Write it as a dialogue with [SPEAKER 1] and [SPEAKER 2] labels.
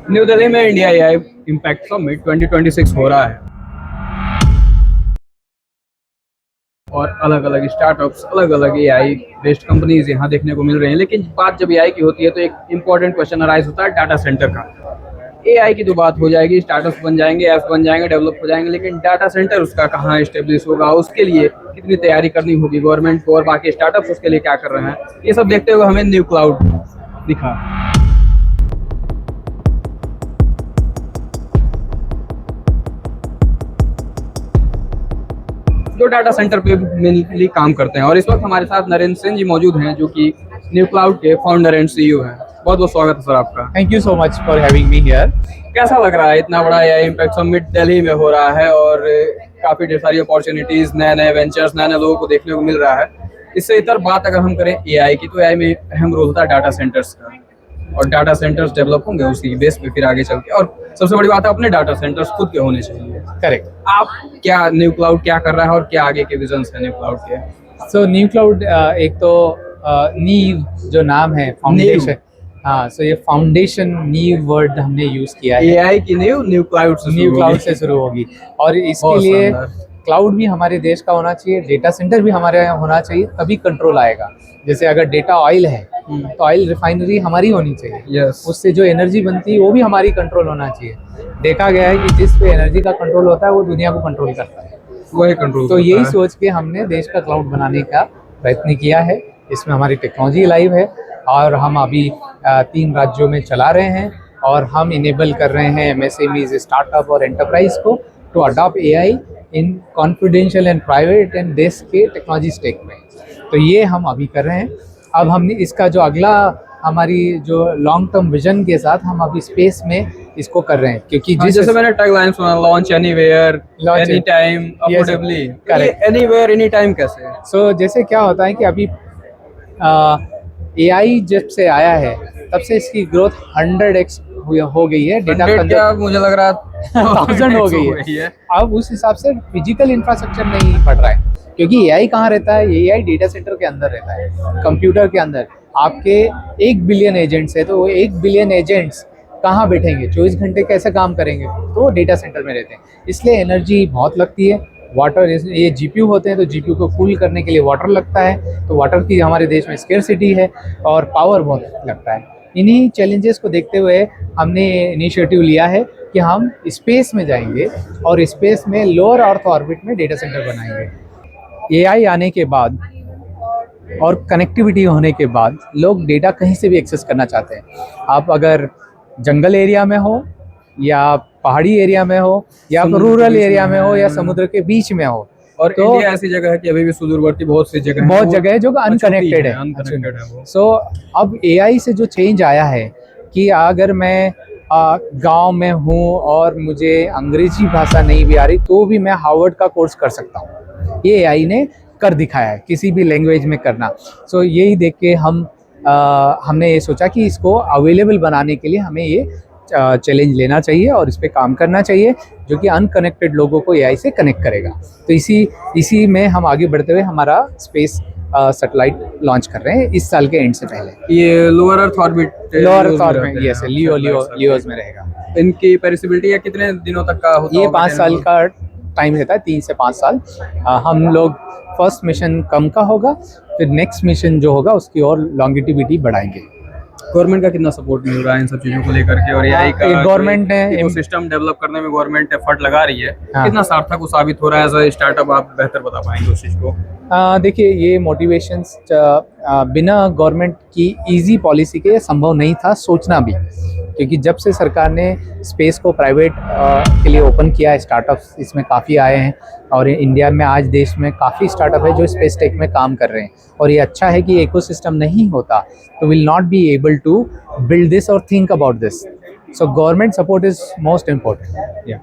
[SPEAKER 1] New Delhi में India AI impact summit 2026 हो रहा है और अलग अलग स्टार्टअप्स, अलग अलग एआई बेस्ड कंपनीज यहाँ देखने को मिल रही हैं। लेकिन बात जब एआई की होती है तो एक इम्पॉर्टेंट क्वेश्चन अराइज होता है डाटा सेंटर का। एआई की तो बात हो जाएगी, स्टार्टअप्स बन जाएंगे, ऐप्स बन जाएंगे, डेवलप हो जाएंगे, लेकिन डाटा सेंटर उसका कहाँ एस्टेब्लिश होगा, उसके लिए कितनी तैयारी करनी होगी गवर्नमेंट को और बाकी स्टार्टअप्स उसके लिए क्या कर रहे हैं, ये सब देखते हुए हमें न्यू क्लाउड दिखा। जो डाटा सेंटर पे मेनली काम करते हैं। और इस वक्त हमारे साथ नरेंद्र सिंह जी मौजूद हैं जो कि न्यू क्लाउड के फाउंडर एंड सीईओ हैं। बहुत बहुत स्वागत है सर आपका।
[SPEAKER 2] Thank you so much for having me here.
[SPEAKER 1] कैसा लग रहा है, इतना बड़ा एआई इम्पैक्ट समिट दिल्ली में हो रहा है और काफी ढेर सारी अपॉर्चुनिटीज, नए नए वेंचर्स, नए नए लोगों को देखने को मिल रहा है। इससे इतर बात अगर हम करें एआई की, तो एआई में अहम रोल होता है डाटा सेंटर्स का, और डाटा सेंटर्स डेवलप होंगे उसी बेस पे फिर आगे चल के। और सबसे बड़ी बात है अपने डाटा सेंटर्स खुद के होने चाहिए।
[SPEAKER 2] करेक्ट।
[SPEAKER 1] आप क्या, न्यू क्लाउड क्या कर रहा है और क्या आगे के विजन्स हैं न्यू क्लाउड के?
[SPEAKER 2] सो न्यू क्लाउड एक तो नीव जो नाम है, फाउंडेशन। हाँ, सो ये फाउंडेशन नीव वर्ड हमने यूज किया है।
[SPEAKER 1] एआई की न्यू क्लाउड
[SPEAKER 2] से शुरू होगी और इसके लिए क्लाउड भी हमारे देश का होना चाहिए, डेटा सेंटर भी हमारे यहाँ होना चाहिए, तभी कंट्रोल आएगा। जैसे अगर डेटा ऑयल है तो ऑयल रिफाइनरी हमारी होनी चाहिए। उससे जो एनर्जी बनती है वो भी हमारी कंट्रोल होना चाहिए। देखा गया है कि जिस पे एनर्जी का कंट्रोल होता है वो दुनिया को कंट्रोल करता है,
[SPEAKER 1] वही कंट्रोल।
[SPEAKER 2] तो यही सोच के हमने देश का क्लाउड बनाने का प्रयत्न किया है। इसमें हमारी टेक्नोलॉजी लाइव है और हम अभी 3 राज्यों में चला रहे हैं और हम इनेबल कर रहे हैं एमएसएमईज, स्टार्टअप और एंटरप्राइज को to adopt AI in confidential and private and देश के टेक्नोलॉजी स्टेक में। तो ये हम अभी कर रहे हैं। अब हमने इसका जो अगला हमारी जो लॉन्ग टर्म विजन के साथ हम अभी स्पेस में इसको कर रहे हैं, क्योंकि
[SPEAKER 1] जैसे मैंने टैगलाइन सुना, launch anywhere any time affordably. Anywhere any time कैसे?
[SPEAKER 2] सो जैसे क्या होता है कि अभी एआई जब से आया है तब से इसकी ग्रोथ 100x हो गई है। डेटा
[SPEAKER 1] क्या मुझे लग रहा
[SPEAKER 2] 1000 हो गई है। अब उस हिसाब से फिजिकल इंफ्रास्ट्रक्चर नहीं बढ़ रहा है, क्योंकि एआई कहाँ रहता है? एआई डेटा सेंटर के अंदर रहता है, कंप्यूटर के अंदर। आपके 1 बिलियन एजेंट्स है तो वो 1 बिलियन एजेंट्स कहाँ बैठेंगे, 24 घंटे कैसे काम करेंगे? तो वो डेटा सेंटर में रहते हैं, इसलिए एनर्जी बहुत लगती है। वाटर, ये जीपीयू होते हैं तो जीपीयू को कूल करने के लिए वाटर लगता है, तो वाटर की हमारे देश में स्केर्सिटी है और पावर बहुत लगता है। इन्हीं चैलेंजेस को देखते हुए हमने इनिशिएटिव लिया है कि हम स्पेस में जाएंगे और स्पेस में लोअर अर्थ ऑर्बिट में डेटा सेंटर बनाएंगे। एआई आने के बाद और कनेक्टिविटी होने के बाद लोग डेटा कहीं से भी एक्सेस करना चाहते हैं। आप अगर जंगल एरिया में हो या पहाड़ी एरिया में हो या रूरल एरिया में हो या समुद्र के बीच में हो,
[SPEAKER 1] और तो इंडिया ऐसी जगह है कि अभी भी सुदूरवर्ती बहुत जगह है जो
[SPEAKER 2] अनकनेक्टेड है। सो अब एआई से जो चेंज आया है कि अगर मैं गांव में हूँ और मुझे अंग्रेजी भाषा नहीं भी आ रही तो भी मैं हार्वर्ड का कोर्स कर सकता हूँ। ये एआई ने कर दिखाया है, किसी भी लैंग्वेज में करना। सो यही देख के हमने ये सोचा कि इसको अवेलेबल बनाने के लिए हमें ये चैलेंज लेना चाहिए और इस पे काम करना चाहिए, जो कि अनकनेक्टेड लोगों को एआई से कनेक्ट करेगा। तो इसी में हम आगे बढ़ते हुए हमारा स्पेस सैटेलाइट लॉन्च कर रहे हैं इस साल के एंड से पहले।
[SPEAKER 1] ये lower earth orbit
[SPEAKER 2] yes, Leos में रहेगा।
[SPEAKER 1] इनकी पेरिसिबिलिटी या कितने दिनों तक का होता है?
[SPEAKER 2] ये 5 साल का टाइम रहता है, 3 से 5 साल। हम लोग फर्स्ट मिशन कम का होगा, फिर नेक्स्ट मिशन जो होगा उसकी और लॉन्गिटिविटी बढ़ाएंगे।
[SPEAKER 1] गवर्नमेंट का कितना सपोर्ट मिल रहा है इन सब चीजों को लेकर के, और एआई का
[SPEAKER 2] गवर्नमेंट ने
[SPEAKER 1] सिस्टम डेवलप करने में गवर्नमेंट एफर्ट लगा रही है, कितना सार्थक वो साबित हो रहा है? एज अ स्टार्टअप आप बेहतर बता पाएंगे उस चीज को?
[SPEAKER 2] देखिए, ये मोटिवेशंस बिना गवर्नमेंट की इजी पॉलिसी के संभव नहीं था सोचना भी, क्योंकि जब से सरकार ने स्पेस को प्राइवेट के लिए ओपन किया है, स्टार्टअप्स इसमें काफ़ी आए हैं और इंडिया में आज देश में काफ़ी स्टार्टअप है जो स्पेस टेक में काम कर रहे हैं। और ये अच्छा है कि इकोसिस्टम नहीं होता तो will not be able to build this और think about this. So government support is most important.